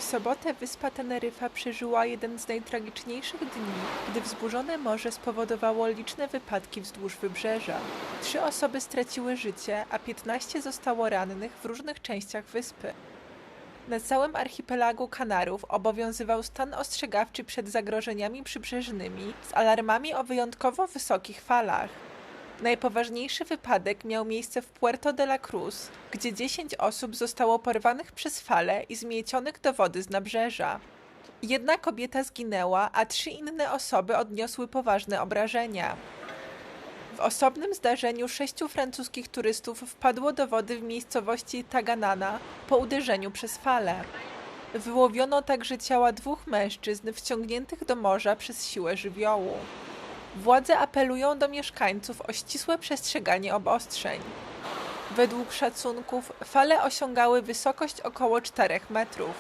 sobotę wyspa Teneryfa przeżyła jeden z najtragiczniejszych dni, gdy wzburzone morze spowodowało liczne wypadki wzdłuż wybrzeża. 3 osoby straciły życie, a 15 zostało rannych w różnych częściach wyspy. Na całym archipelagu Kanarów obowiązywał stan ostrzegawczy przed zagrożeniami przybrzeżnymi z alarmami o wyjątkowo wysokich falach. Najpoważniejszy wypadek miał miejsce w Puerto de la Cruz, gdzie 10 osób zostało porwanych przez fale i zmiecionych do wody z nabrzeża. Jedna kobieta zginęła, a 3 inne osoby odniosły poważne obrażenia. W osobnym zdarzeniu 6 francuskich turystów wpadło do wody w miejscowości Taganana po uderzeniu przez falę. Wyłowiono także ciała 2 mężczyzn wciągniętych do morza przez siłę żywiołu. Władze apelują do mieszkańców o ścisłe przestrzeganie obostrzeń. Według szacunków fale osiągały wysokość około 4 metrów.